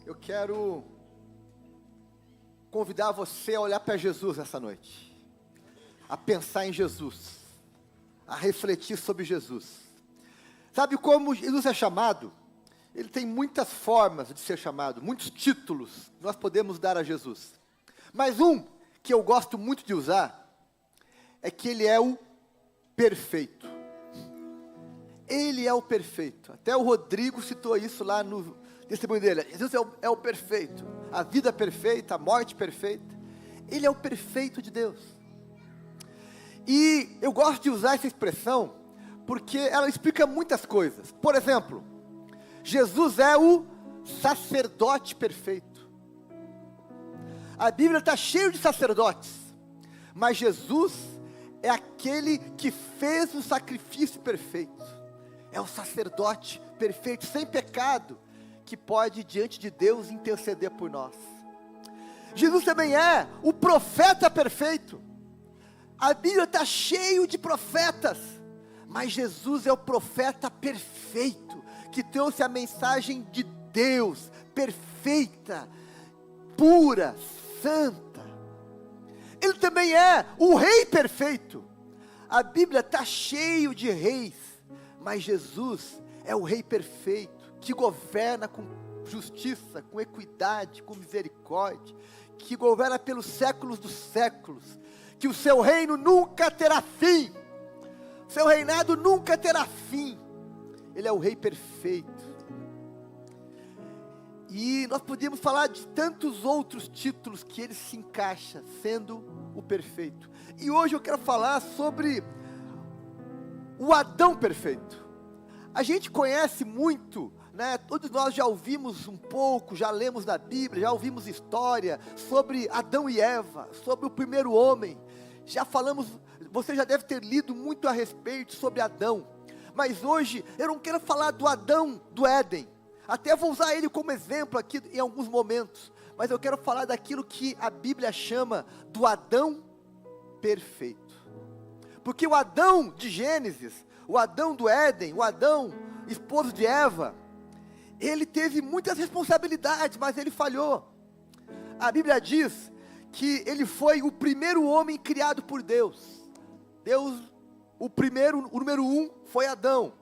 Eu quero convidar você a olhar para Jesus essa noite, a pensar em Jesus, a refletir sobre Jesus. Sabe como Jesus é chamado? Ele tem muitas formas de ser chamado, muitos títulos nós podemos dar a Jesus. Mas um que eu gosto muito de usar é que ele é o perfeito. Ele é o perfeito. Até o Rodrigo citou isso lá no testemunho dele. Jesus é o perfeito. A vida perfeita, a morte perfeita. Ele é o perfeito de Deus. E eu gosto de usar essa expressão porque ela explica muitas coisas. Por exemplo, Jesus é o sacerdote perfeito. A Bíblia está cheia de sacerdotes, mas Jesus é aquele que fez o sacrifício perfeito. É o sacerdote perfeito, sem pecado, que pode diante de Deus interceder por nós. Jesus também é o profeta perfeito. A Bíblia está cheia de profetas, mas Jesus é o profeta perfeito, que trouxe a mensagem de Deus, perfeita, pura, santa. Ele também é o rei perfeito. A Bíblia está cheia de reis, mas Jesus é o rei perfeito, que governa com justiça, com equidade, com misericórdia, que governa pelos séculos dos séculos, que o seu reino nunca terá fim, seu reinado nunca terá fim. Ele é o rei perfeito. E nós podíamos falar de tantos outros títulos que ele se encaixa, sendo o perfeito. E hoje eu quero falar sobre o Adão perfeito. A gente conhece muito, né? Todos nós já ouvimos um pouco, já lemos na Bíblia, já ouvimos história sobre Adão e Eva, sobre o primeiro homem. Já falamos, você já deve ter lido muito a respeito sobre Adão. Mas hoje eu não quero falar do Adão do Éden. Até vou usar ele como exemplo aqui em alguns momentos. Mas eu quero falar daquilo que a Bíblia chama do Adão perfeito. Porque o Adão de Gênesis, o Adão do Éden, o Adão, esposo de Eva, ele teve muitas responsabilidades, mas ele falhou. A Bíblia diz que ele foi o primeiro homem criado por Deus. O número 1 foi Adão.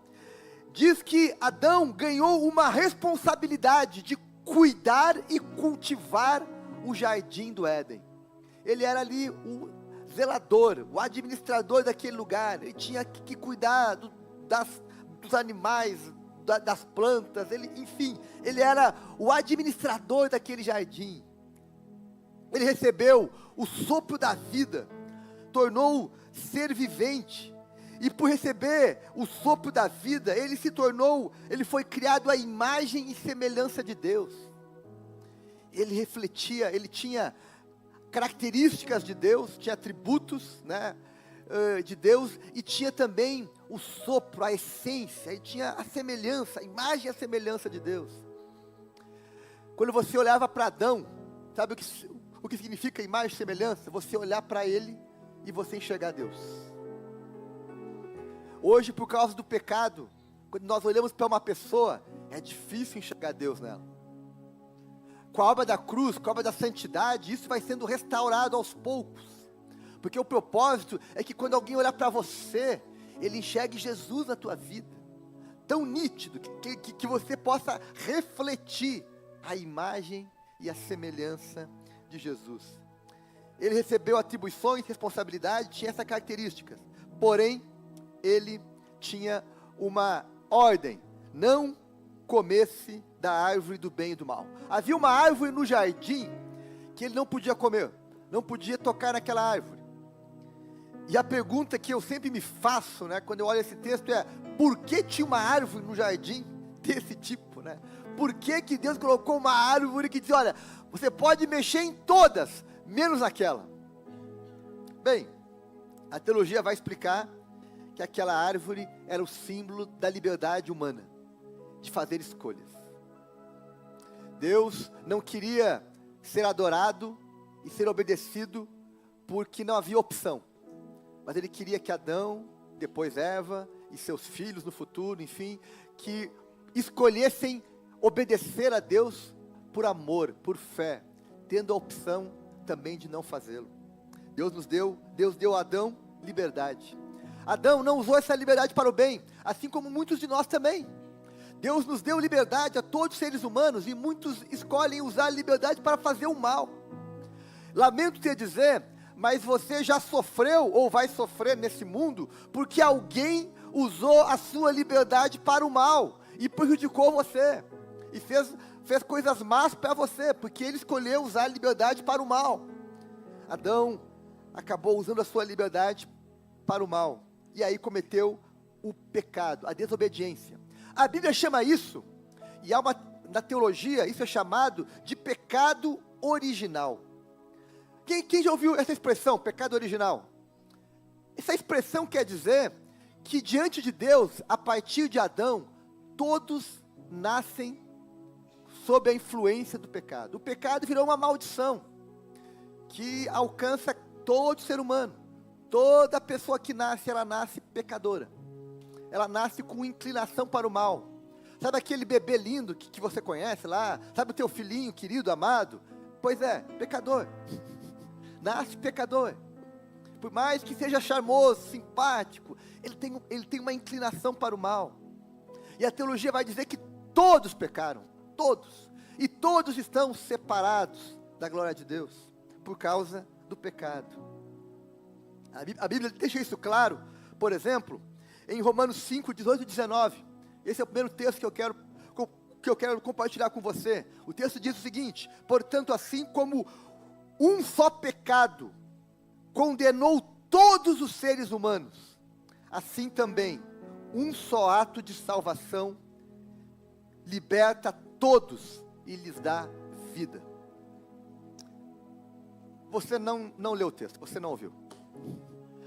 Diz que Adão ganhou uma responsabilidade de cuidar e cultivar o jardim do Éden. Ele era ali o zelador, o administrador daquele lugar. Ele tinha que cuidar dos animais, das plantas, enfim, ele era o administrador daquele jardim. Ele recebeu o sopro da vida, tornou ser vivente, e por receber o sopro da vida, ele foi criado à imagem e semelhança de Deus. Ele refletia, ele tinha características de Deus, tinha atributos, né, de Deus, e tinha também o sopro, a essência, ele tinha a semelhança, a imagem e a semelhança de Deus. Quando você olhava para Adão, sabe o que significa imagem e semelhança? Você olhar para ele e você enxergar Deus. Hoje, por causa do pecado, quando nós olhamos para uma pessoa, é difícil enxergar Deus nela. Com a obra da cruz, com a obra da santidade, isso vai sendo restaurado aos poucos. Porque o propósito é que quando alguém olhar para você, ele enxergue Jesus na tua vida. Tão nítido, que você possa refletir a imagem e a semelhança de Jesus. Ele recebeu atribuições, responsabilidade, tinha essa característica. Porém, ele tinha uma ordem: não comesse da árvore do bem e do mal. Havia uma árvore no jardim que ele não podia comer, não podia tocar naquela árvore. E a pergunta que eu sempre me faço, né, quando eu olho esse texto é: por que tinha uma árvore no jardim desse tipo, né? Por que Deus colocou uma árvore que diz: olha, você pode mexer em todas, menos naquela? Bem, a teologia vai explicar que aquela árvore era o símbolo da liberdade humana, de fazer escolhas. Deus não queria ser adorado e ser obedecido porque não havia opção, mas Ele queria que Adão, depois Eva e seus filhos no futuro, enfim, que escolhessem obedecer a Deus por amor, por fé, tendo a opção também de não fazê-lo. Deus deu a Adão liberdade. Adão não usou essa liberdade para o bem, assim como muitos de nós também. Deus nos deu liberdade a todos os seres humanos, e muitos escolhem usar a liberdade para fazer o mal. Lamento te dizer, mas você já sofreu ou vai sofrer nesse mundo, porque alguém usou a sua liberdade para o mal, e prejudicou você, e fez coisas más para você, porque ele escolheu usar a liberdade para o mal. Adão acabou usando a sua liberdade para o mal, e aí cometeu o pecado, a desobediência. A Bíblia chama isso, e na teologia, isso é chamado de pecado original. Quem já ouviu essa expressão, pecado original? Essa expressão quer dizer que diante de Deus, a partir de Adão, todos nascem sob a influência do pecado. O pecado virou uma maldição que alcança todo ser humano. Toda pessoa que nasce, ela nasce pecadora. Ela nasce com inclinação para o mal. Sabe aquele bebê lindo que você conhece lá? Sabe o teu filhinho querido, amado? Pois é, pecador. Nasce pecador. Por mais que seja charmoso, simpático, ele tem uma inclinação para o mal. E a teologia vai dizer que todos pecaram, todos. E todos estão separados da glória de Deus, por causa do pecado. A Bíblia deixa isso claro, por exemplo, em Romanos 5, 18 e 19. Esse é o primeiro texto que eu quero compartilhar com você. O texto diz o seguinte: portanto, assim como um só pecado condenou todos os seres humanos, assim também um só ato de salvação liberta todos e lhes dá vida. Você não leu o texto, você não ouviu,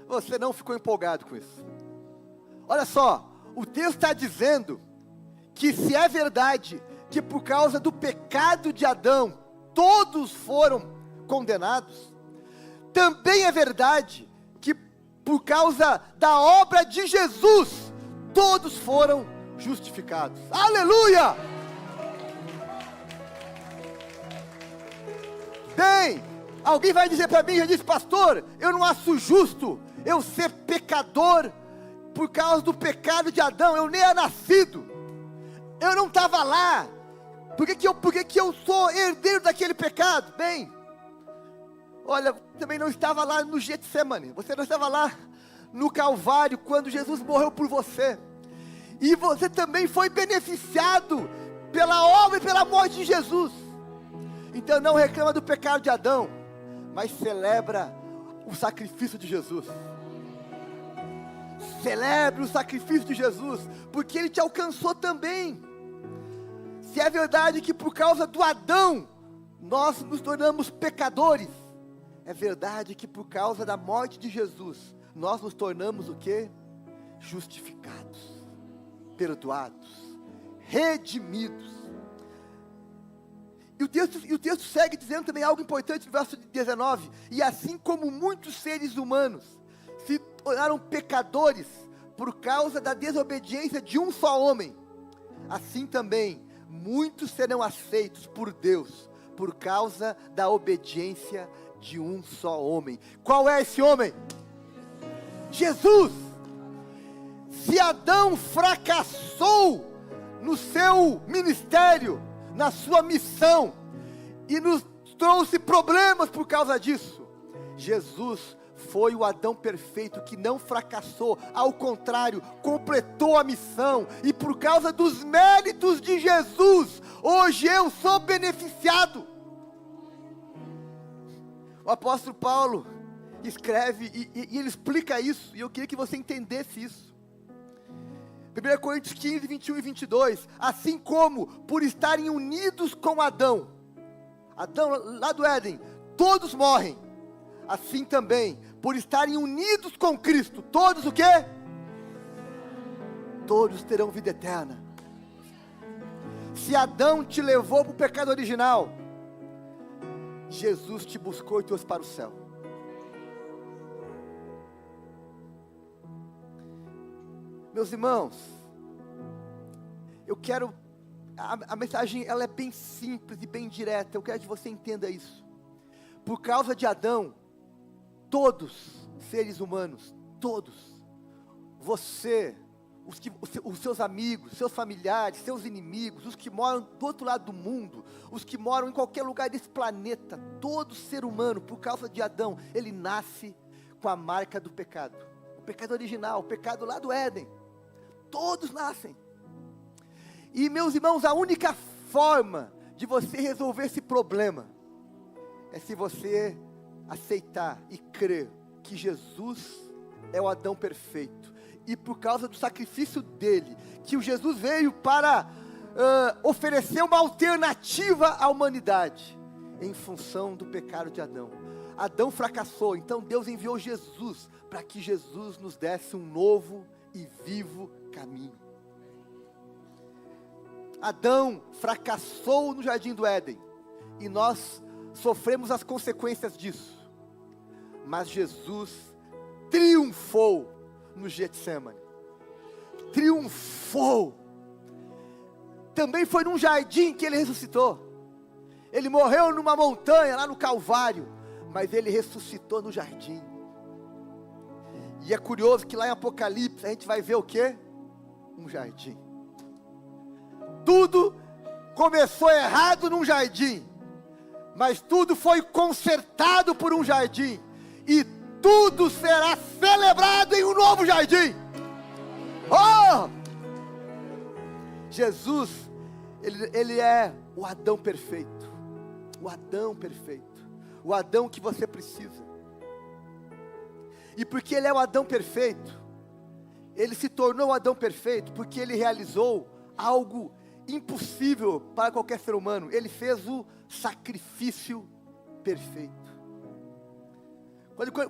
você não ficou empolgado com isso. Olha só, o texto está dizendo que se é verdade que por causa do pecado de Adão todos foram condenados, também é verdade que por causa da obra de Jesus todos foram justificados. Aleluia! Bem, alguém vai dizer para mim, já disse, pastor, eu não acho justo eu ser pecador por causa do pecado de Adão, eu nem era nascido, eu não estava lá, por que eu sou herdeiro daquele pecado? Bem, olha, também não estava lá no Getsemane, você não estava lá no Calvário, quando Jesus morreu por você, e você também foi beneficiado pela obra e pela morte de Jesus. Então não reclama do pecado de Adão, mas celebra o sacrifício de Jesus. Celebre o sacrifício de Jesus, porque ele te alcançou também. Se é verdade que por causa do Adão nós nos tornamos pecadores, é verdade que por causa da morte de Jesus nós nos tornamos o quê? Justificados, perdoados, redimidos. E o texto segue dizendo também algo importante no verso 19: e assim como muitos seres humanos se tornaram pecadores por causa da desobediência de um só homem, assim também muitos serão aceitos por Deus por causa da obediência de um só homem. Qual é esse homem? Jesus. Se Adão fracassou no seu ministério, na sua missão, e nos trouxe problemas por causa disso, Jesus foi o Adão perfeito que não fracassou, ao contrário, completou a missão, e por causa dos méritos de Jesus, hoje eu sou beneficiado. O apóstolo Paulo escreve e ele explica isso, e eu queria que você entendesse isso. 1 Coríntios 15, 21 e 22, assim como por estarem unidos com Adão lá do Éden, todos morrem, assim também, por estarem unidos com Cristo, todos o quê? Todos terão vida eterna. Se Adão te levou para o pecado original, Jesus te buscou e trouxe para o céu. Meus irmãos, eu quero a mensagem ela é bem simples e bem direta. Eu quero que você entenda isso. Por causa de Adão, todos seres humanos, todos, você, os seus amigos, seus familiares, seus inimigos, os que moram do outro lado do mundo, os que moram em qualquer lugar desse planeta, todo ser humano, por causa de Adão, ele nasce com a marca do pecado. O pecado original, o pecado lá do Éden. Todos nascem. E meus irmãos, a única forma de você resolver esse problema é se você aceitar e crer que Jesus é o Adão perfeito. E por causa do sacrifício dele, que o Jesus veio para oferecer uma alternativa à humanidade, em função do pecado de Adão. Adão fracassou, então Deus enviou Jesus, para que Jesus nos desse um novo e vivo caminho. Adão fracassou no jardim do Éden, e nós sofremos as consequências disso, mas Jesus triunfou no Getsemane, triunfou. Também foi num jardim que ele ressuscitou. Ele morreu numa montanha lá no Calvário, mas ele ressuscitou no jardim. E é curioso que lá em Apocalipse a gente vai ver o quê? Um jardim. Tudo começou errado num jardim, mas tudo foi consertado por um jardim, e tudo será celebrado em um novo jardim. Oh! Jesus, ele é o Adão perfeito. O Adão perfeito. O Adão que você precisa. E porque ele é o Adão perfeito, ele se tornou o Adão perfeito, porque ele realizou algo impossível para qualquer ser humano. Ele fez o sacrifício perfeito.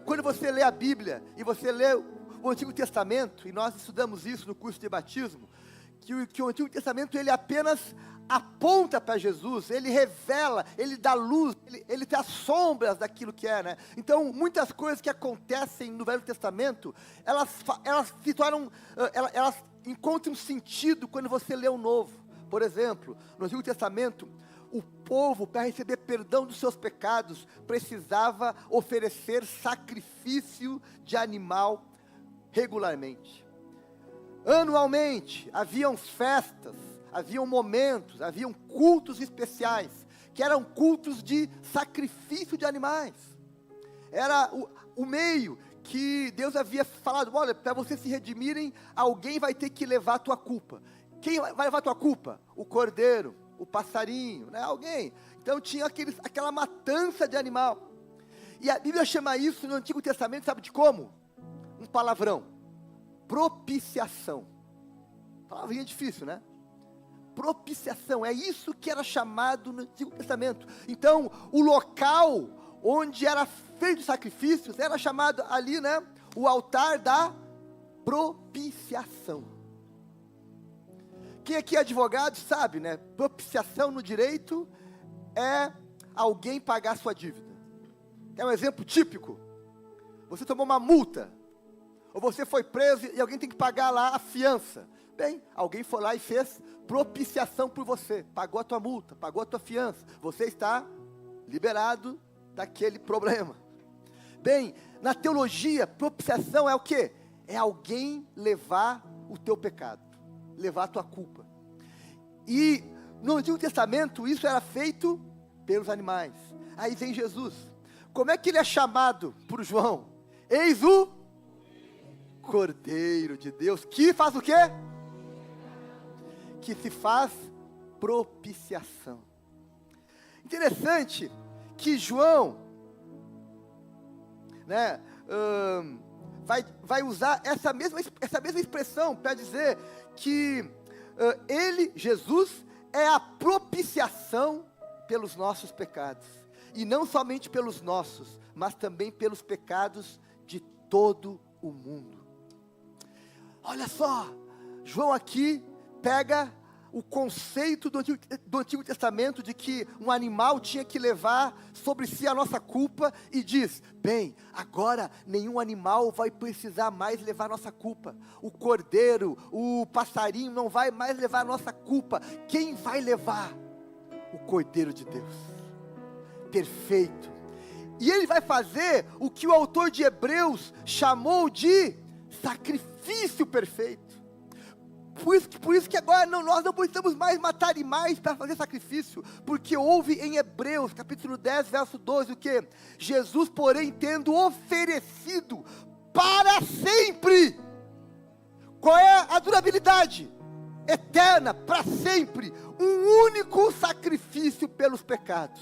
Quando você lê a Bíblia, e você lê o Antigo Testamento, e nós estudamos isso no curso de batismo, que o Antigo Testamento ele apenas aponta para Jesus, ele revela, ele dá luz, ele tem as sombras daquilo que é, né? Então, muitas coisas que acontecem no Velho Testamento, elas se tornam, elas encontram sentido quando você lê o Novo. Por exemplo, no Antigo Testamento, o povo, para receber perdão dos seus pecados, precisava oferecer sacrifício de animal regularmente. Anualmente, haviam festas, haviam momentos, haviam cultos especiais, que eram cultos de sacrifício de animais. Era o meio que Deus havia falado: olha, para vocês se redimirem, alguém vai ter que levar a tua culpa. Quem vai levar a tua culpa? O cordeiro, o passarinho, né? Alguém. Então tinha aquela matança de animal. E a Bíblia chama isso no Antigo Testamento, sabe de como? Um palavrão: propiciação. Palavrinha difícil, né? Propiciação, é isso que era chamado no Antigo Testamento. Então, o local onde era feito sacrifícios era chamado ali, né? O altar da propiciação. Quem aqui é advogado sabe, né? Propiciação no direito é alguém pagar sua dívida. É um exemplo típico. Você tomou uma multa, ou você foi preso e alguém tem que pagar lá a fiança. Bem, alguém foi lá e fez propiciação por você, pagou a tua multa, pagou a tua fiança, você está liberado daquele problema. Bem, na teologia, propiciação é o quê? É alguém levar o teu pecado, levar a tua culpa. E no Antigo Testamento isso era feito pelos animais. Aí vem Jesus. Como é que ele é chamado por João? Eis o Cordeiro de Deus, que faz o quê? Que se faz propiciação. Interessante que João, né, vai usar essa mesma expressão para dizer que ele, Jesus, é a propiciação pelos nossos pecados. E não somente pelos nossos, mas também pelos pecados de todo o mundo. Olha só, João aqui pega o conceito do Antigo Testamento de que um animal tinha que levar sobre si a nossa culpa, e diz: bem, agora nenhum animal vai precisar mais levar a nossa culpa. O cordeiro, o passarinho não vai mais levar a nossa culpa. Quem vai levar? O Cordeiro de Deus, perfeito. E ele vai fazer o que o autor de Hebreus chamou de sacrifício perfeito. Por isso que agora nós não precisamos mais matar animais para fazer sacrifício, porque houve em Hebreus, capítulo 10, verso 12, o que? Jesus, porém, tendo oferecido para sempre. Qual é a durabilidade? Eterna, para sempre, um único sacrifício pelos pecados,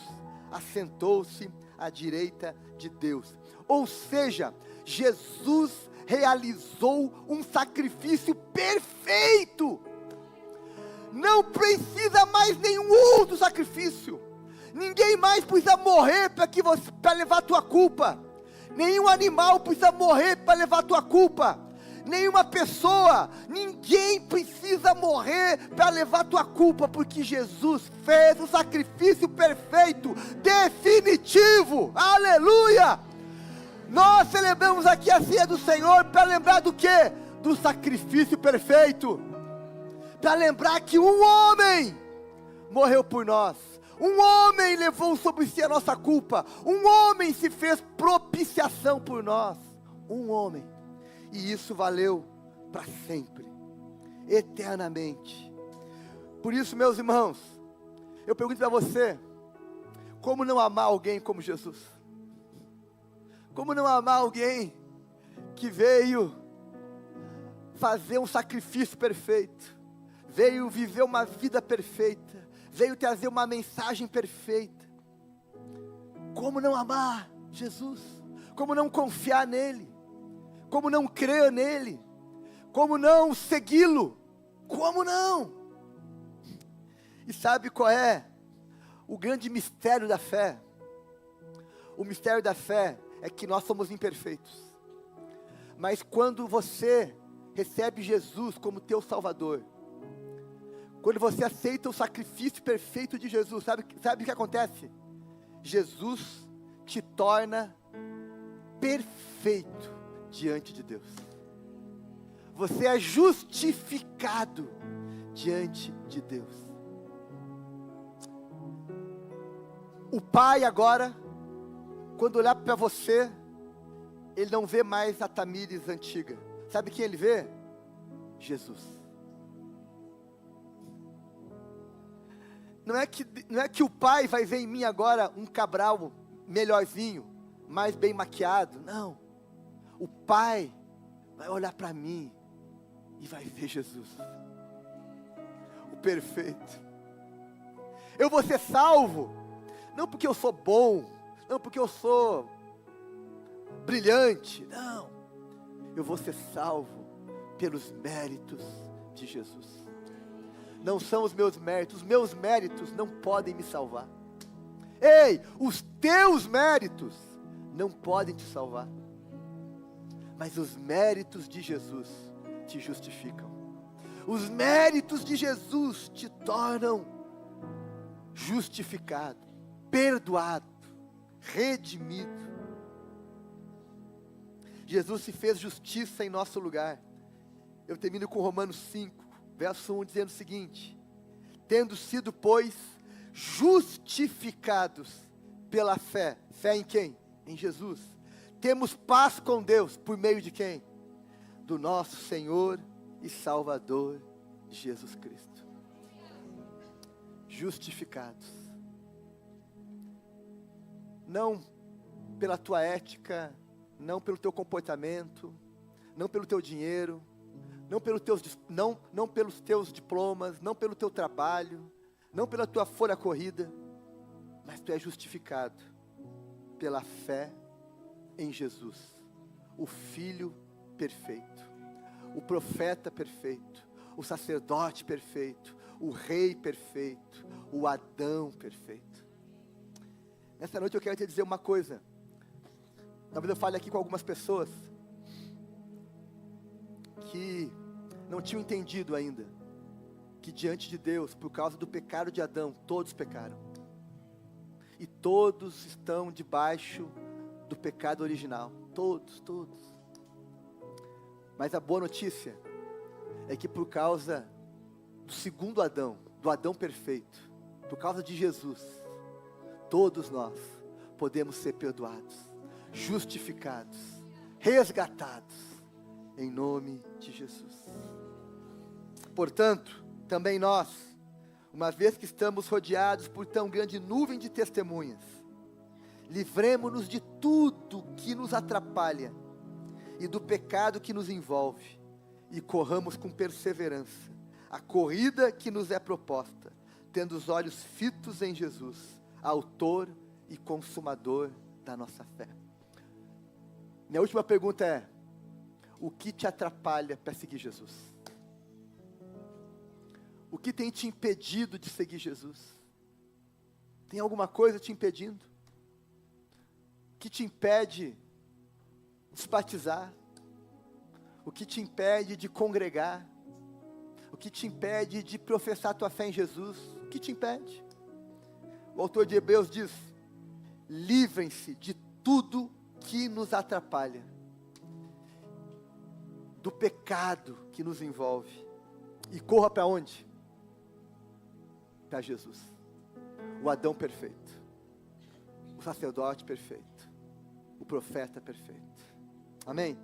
assentou-se à direita de Deus. Ou seja, Jesus realizou um sacrifício perfeito. Não precisa mais nenhum outro sacrifício. Ninguém mais precisa morrer para levar a tua culpa. Nenhum animal precisa morrer para levar a tua culpa. Nenhuma pessoa, ninguém precisa morrer para levar a tua culpa, porque Jesus fez o sacrifício perfeito, definitivo. Aleluia! Nós celebramos aqui a ceia do Senhor para lembrar do quê? Do sacrifício perfeito. Para lembrar que um homem morreu por nós. Um homem levou sobre si a nossa culpa. Um homem se fez propiciação por nós. Um homem. E isso valeu para sempre. Eternamente. Por isso, meus irmãos, eu pergunto para você: como não amar alguém como Jesus? Como não amar alguém que veio fazer um sacrifício perfeito, veio viver uma vida perfeita, veio trazer uma mensagem perfeita? Como não amar Jesus? Como não confiar nele? Como não crer nele? Como não segui-lo? Como não? E sabe qual é o grande mistério da fé? O mistério da fé é que nós somos imperfeitos. Mas quando você recebe Jesus como teu Salvador, quando você aceita o sacrifício perfeito de Jesus, sabe o que acontece? Jesus te torna perfeito diante de Deus. Você é justificado diante de Deus. O Pai agora, quando olhar para você, ele não vê mais a Tamires antiga. Sabe quem ele vê? Jesus. Não é que o Pai vai ver em mim agora um Cabral melhorzinho, mais bem maquiado. Não. O Pai vai olhar para mim e vai ver Jesus, o perfeito. Eu vou ser salvo, não porque eu sou bom, não porque eu sou brilhante, não. Eu vou ser salvo pelos méritos de Jesus. Não são os meus méritos não podem me salvar. Ei, os teus méritos não podem te salvar. Mas os méritos de Jesus te justificam. Os méritos de Jesus te tornam justificado, perdoado, redimido. Jesus se fez justiça em nosso lugar. Eu termino com Romanos 5, verso 1, dizendo o seguinte: tendo sido, pois, justificados pela fé. Fé em quem? Em Jesus. Temos paz com Deus, por meio de quem? Do nosso Senhor e Salvador, Jesus Cristo. Justificados. Não pela tua ética, não pelo teu comportamento, não pelo teu dinheiro, não pelos teus diplomas, não pelo teu trabalho, não pela tua folha corrida, mas tu és justificado pela fé em Jesus, o Filho perfeito, o profeta perfeito, o sacerdote perfeito, o rei perfeito, o Adão perfeito. Nessa noite eu quero te dizer uma coisa. Talvez eu fale aqui com algumas pessoas que não tinham entendido ainda que diante de Deus, por causa do pecado de Adão, todos pecaram. E todos estão debaixo do pecado original. Todos. Mas a boa notícia é que por causa do segundo Adão, do Adão perfeito, por causa de Jesus, todos nós podemos ser perdoados, justificados, resgatados, em nome de Jesus. Portanto, também nós, uma vez que estamos rodeados por tão grande nuvem de testemunhas, livremo-nos de tudo que nos atrapalha e do pecado que nos envolve, e corramos com perseverança a corrida que nos é proposta, tendo os olhos fitos em Jesus, autor e consumador da nossa fé. Minha última pergunta é: o que te atrapalha para seguir Jesus? O que tem te impedido de seguir Jesus? Tem alguma coisa te impedindo? O que te impede de se batizar? O que te impede de congregar? O que te impede de professar a tua fé em Jesus? O que te impede? O autor de Hebreus diz: livrem-se de tudo que nos atrapalha, do pecado que nos envolve, e corra para onde? Para Jesus, o Adão perfeito, o sacerdote perfeito, o profeta perfeito. Amém?